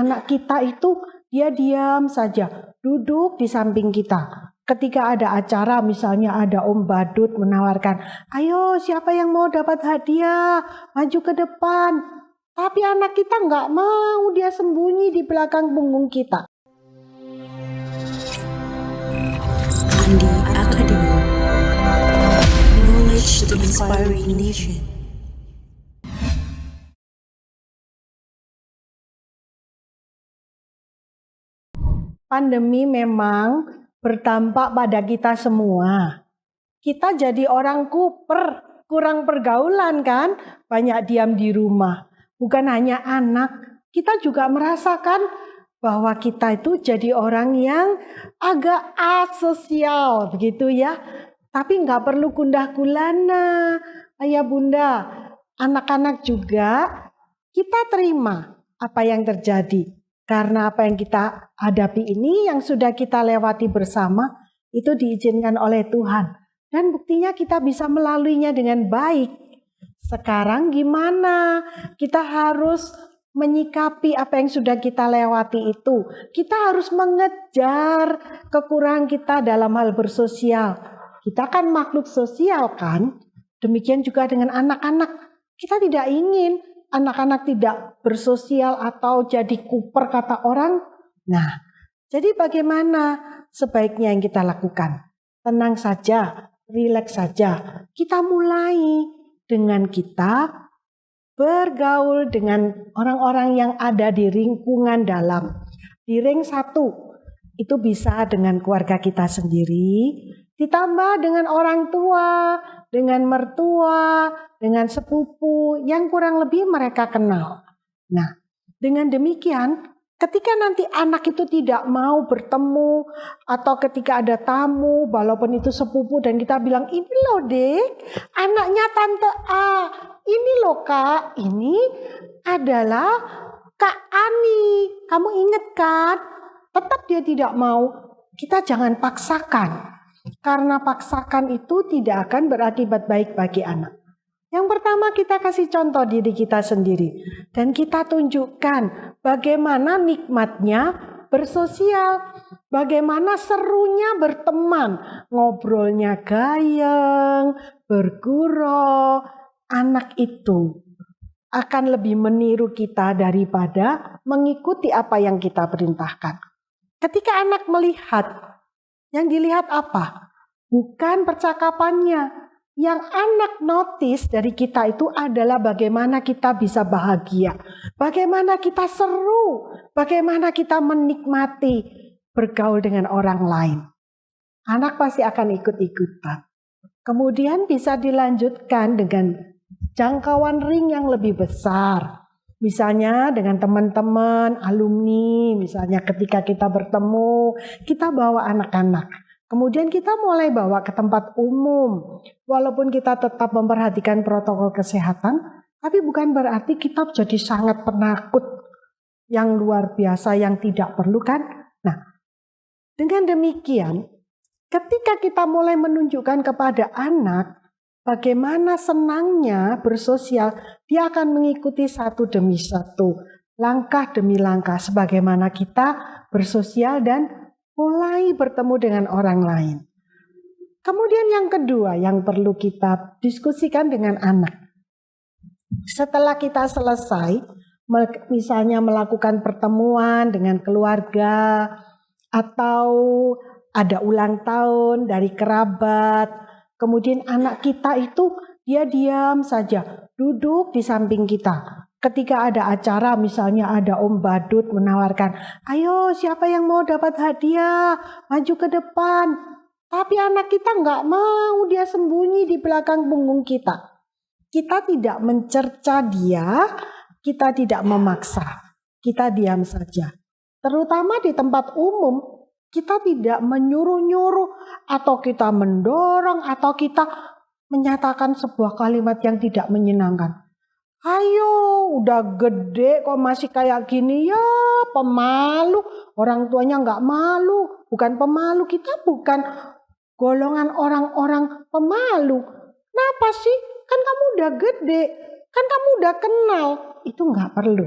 anak kita itu dia diam saja, duduk di samping kita. Ketika ada acara, misalnya ada Om Badut menawarkan, ayo siapa yang mau dapat hadiah, maju ke depan. Tapi anak kita nggak mau, dia sembunyi di belakang punggung kita. Andi Academy, knowledge to inspiring nation. Pandemi memang berdampak pada kita semua. Kita jadi orang kuper, kurang pergaulan kan? Banyak diam di rumah. Bukan hanya anak, kita juga merasakan bahwa kita itu jadi orang yang agak asosial begitu ya. Tapi nggak perlu gundah gulana, ayah bunda, anak-anak juga kita terima apa yang terjadi. Karena apa yang kita hadapi ini yang sudah kita lewati bersama itu diizinkan oleh Tuhan. Dan buktinya kita bisa melaluinya dengan baik. Sekarang gimana? Kita harus menyikapi apa yang sudah kita lewati itu. Kita harus mengejar kekurangan kita dalam hal bersosial. Kita kan makhluk sosial kan? Demikian juga dengan anak-anak. Kita tidak ingin anak-anak tidak bersosial atau jadi kuper kata orang. Nah, jadi bagaimana sebaiknya yang kita lakukan? Tenang saja, rileks saja. Kita mulai dengan kita bergaul dengan orang-orang yang ada di lingkungan dalam. Di ring 1, itu bisa dengan keluarga kita sendiri, ditambah dengan orang tua, dengan mertua, dengan sepupu yang kurang lebih mereka kenal. Nah, dengan demikian ketika nanti anak itu tidak mau bertemu atau ketika ada tamu walaupun itu sepupu dan kita bilang ini loh dek, anaknya tante A, ini loh kak, ini adalah Kak Ani, kamu ingat kan? Tetap dia tidak mau, kita jangan paksakan. Karena paksakan itu tidak akan berakibat baik bagi anak. Yang pertama kita kasih contoh diri kita sendiri. Dan kita tunjukkan bagaimana nikmatnya bersosial. Bagaimana serunya berteman. Ngobrolnya gayeng, bergurau. Anak itu akan lebih meniru kita daripada mengikuti apa yang kita perintahkan. Ketika anak melihat, yang dilihat apa? Bukan percakapannya. Yang anak notice dari kita itu adalah bagaimana kita bisa bahagia. Bagaimana kita seru. Bagaimana kita menikmati bergaul dengan orang lain. Anak pasti akan ikut-ikutan. Kemudian bisa dilanjutkan dengan jangkauan ring yang lebih besar. Misalnya dengan teman-teman, alumni, misalnya ketika kita bertemu, kita bawa anak-anak. Kemudian kita mulai bawa ke tempat umum. Walaupun kita tetap memperhatikan protokol kesehatan, tapi bukan berarti kita jadi sangat penakut yang luar biasa yang tidak perlu kan. Nah, dengan demikian, ketika kita mulai menunjukkan kepada anak, bagaimana senangnya bersosial, dia akan mengikuti satu demi satu, langkah demi langkah, sebagaimana kita bersosial dan mulai bertemu dengan orang lain. Kemudian yang kedua yang perlu kita diskusikan dengan anak. Setelah kita selesai, misalnya melakukan pertemuan dengan keluarga, atau ada ulang tahun dari kerabat, kemudian anak kita itu dia diam saja, duduk di samping kita. Ketika ada acara, misalnya ada Om Badut menawarkan, ayo siapa yang mau dapat hadiah, maju ke depan. Tapi anak kita nggak mau, dia sembunyi di belakang punggung kita. Kita tidak mencerca dia, kita tidak memaksa, kita diam saja. Terutama di tempat umum, kita tidak menyuruh-nyuruh atau kita mendorong atau kita menyatakan sebuah kalimat yang tidak menyenangkan. Ayo, udah gede kok masih kayak gini ya, pemalu. Orang tuanya nggak malu, bukan pemalu. Kita bukan golongan orang-orang pemalu. Kenapa sih? Kan kamu udah gede, kan kamu udah kenal. Itu nggak perlu.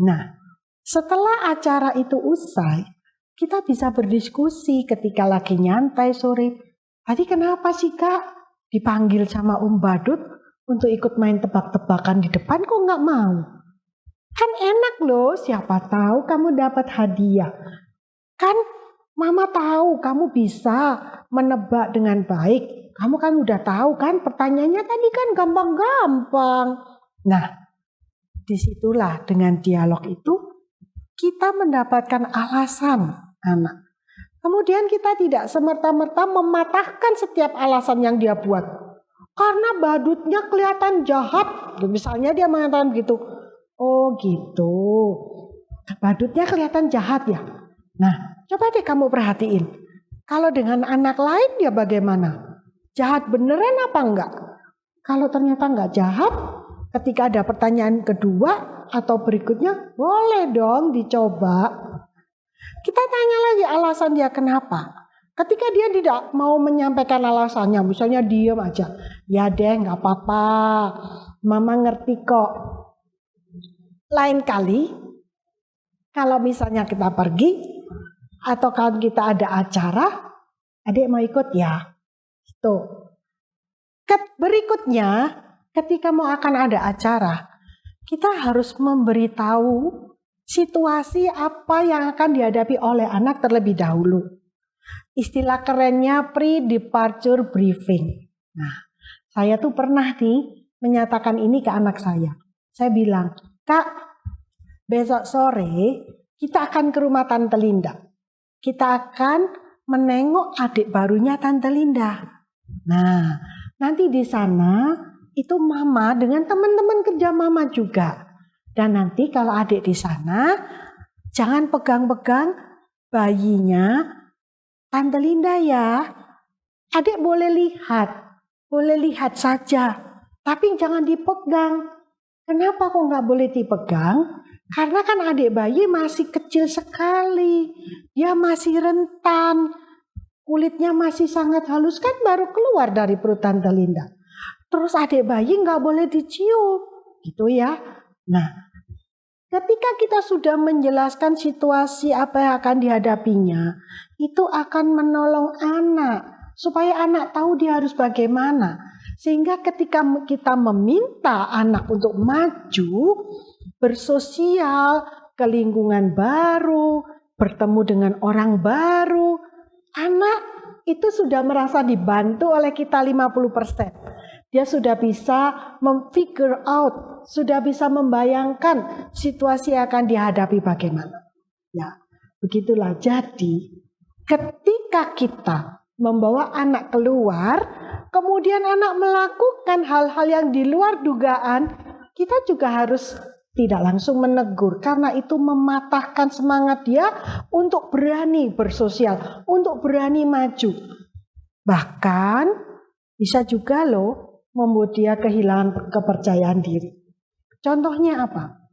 Nah, Setelah acara itu usai, kita bisa berdiskusi ketika lagi nyantai sore. Tadi kenapa sih Kak dipanggil sama Om Badut untuk ikut main tebak-tebakan di depan kok nggak mau? Kan enak loh, siapa tahu kamu dapat hadiah. Kan Mama tahu kamu bisa menebak dengan baik. Kamu kan udah tahu kan pertanyaannya tadi kan gampang-gampang. Nah, disitulah dengan dialog itu kita mendapatkan alasan anak. Kemudian kita tidak semerta-merta mematahkan setiap alasan yang dia buat. Karena badutnya kelihatan jahat. Misalnya dia mengatakan begitu. Oh gitu. Badutnya kelihatan jahat ya. Nah, coba deh kamu perhatiin. Kalau dengan anak lain dia bagaimana? Jahat beneran apa enggak? Kalau ternyata enggak jahat, ketika ada pertanyaan kedua atau berikutnya, boleh dong dicoba. Kita tanya lagi alasan dia kenapa. Ketika dia tidak mau menyampaikan alasannya, misalnya diam aja. Ya deh, enggak apa-apa. Mama ngerti kok. Lain kali, kalau misalnya kita pergi, atau kalau kita ada acara, adik mau ikut ya. Tuh. Berikutnya, ketika mau akan ada acara, kita harus memberitahu situasi apa yang akan dihadapi oleh anak terlebih dahulu. Istilah kerennya pre-departure briefing. Nah, saya tuh pernah nih menyatakan ini ke anak saya. Saya bilang, Kak, besok sore kita akan ke rumah Tante Linda. Kita akan menengok adik barunya Tante Linda. Nah, nanti di sana itu Mama dengan teman-teman kerja Mama juga. Dan nanti kalau adik di sana, jangan pegang-pegang bayinya Tante Linda ya. Adik boleh lihat saja, tapi jangan dipegang. Kenapa kok nggak boleh dipegang? Karena kan adik bayi masih kecil sekali, dia masih rentan, kulitnya masih sangat halus kan baru keluar dari perut Tante Linda. Terus adik bayi nggak boleh dicium, gitu ya. Nah, ketika kita sudah menjelaskan situasi apa yang akan dihadapinya, itu akan menolong anak supaya anak tahu dia harus bagaimana. Sehingga ketika kita meminta anak untuk maju, bersosial, ke lingkungan baru, bertemu dengan orang baru, anak itu sudah merasa dibantu oleh kita 50%. Dia sudah bisa memfigure out, sudah bisa membayangkan situasi yang akan dihadapi bagaimana. Ya, begitulah. Jadi, ketika kita membawa anak keluar, kemudian anak melakukan hal-hal yang di luar dugaan, kita juga harus tidak langsung menegur, karena itu mematahkan semangat dia untuk berani bersosial, untuk berani maju. Bahkan bisa juga loh membuat dia kehilangan kepercayaan diri. Contohnya apa?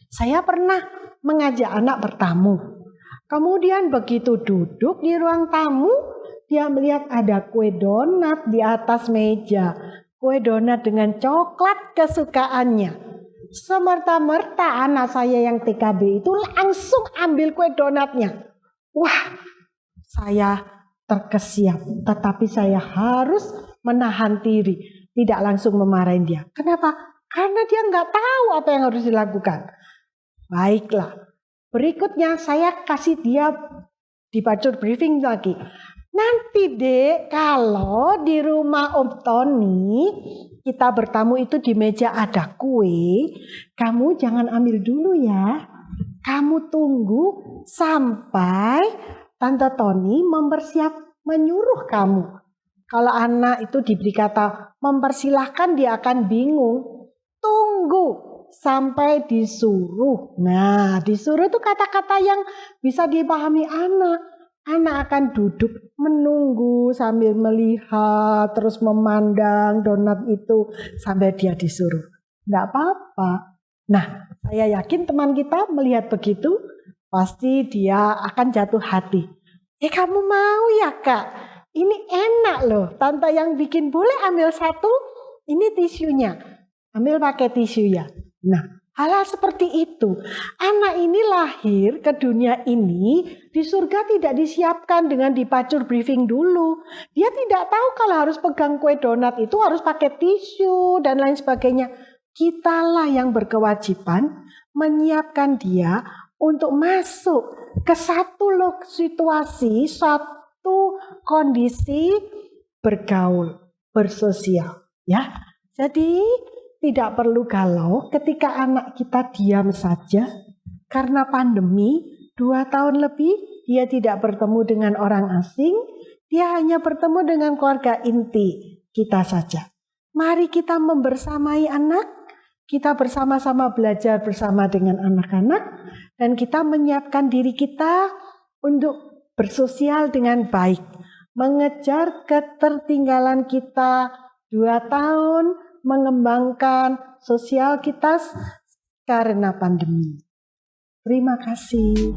Saya pernah mengajak anak bertamu. Kemudian begitu duduk di ruang tamu, dia melihat ada kue donat di atas meja. Kue donat dengan coklat kesukaannya. Semerta-merta anak saya yang TKB itu langsung ambil kue donatnya. Wah, saya terkesiap. Tetapi saya harus menahan diri. Tidak langsung memarahin dia. Kenapa? Karena dia nggak tahu apa yang harus dilakukan. Baiklah. Berikutnya saya kasih dia departure briefing lagi. Nanti dek, kalau di rumah Om Tony kita bertamu itu di meja ada kue, kamu jangan ambil dulu ya. Kamu tunggu sampai Tante Tony menyuruh kamu. Kalau anak itu diberi kata mempersilahkan, dia akan bingung. Tunggu sampai disuruh. Nah, disuruh itu kata-kata yang bisa dipahami anak. Anak akan duduk menunggu sambil melihat, terus memandang donat itu sampai dia disuruh. Enggak apa-apa. Nah, saya yakin teman kita melihat begitu, pasti dia akan jatuh hati. Kamu mau ya Kak? Ini enak loh, tante yang bikin, boleh ambil satu, ini tisunya. Ambil pakai tisu ya. Nah, Hal-hal seperti itu. Anak ini lahir ke dunia ini, di surga tidak disiapkan dengan dipacur briefing dulu. Dia tidak tahu kalau harus pegang kue donat itu harus pakai tisu dan lain sebagainya. Kitalah yang berkewajiban menyiapkan dia untuk masuk ke satu situasi, satu kondisi bergaul, bersosial. Ya, jadi tidak perlu galau ketika anak kita diam saja karena pandemi 2 tahun lebih dia tidak bertemu dengan orang asing, dia hanya bertemu dengan keluarga inti kita saja. Mari kita membersamai anak, kita bersama-sama belajar bersama dengan anak-anak dan kita menyiapkan diri kita untuk bersosial dengan baik, mengejar ketertinggalan kita 2 tahun, mengembangkan sosial kita karena pandemi. Terima kasih.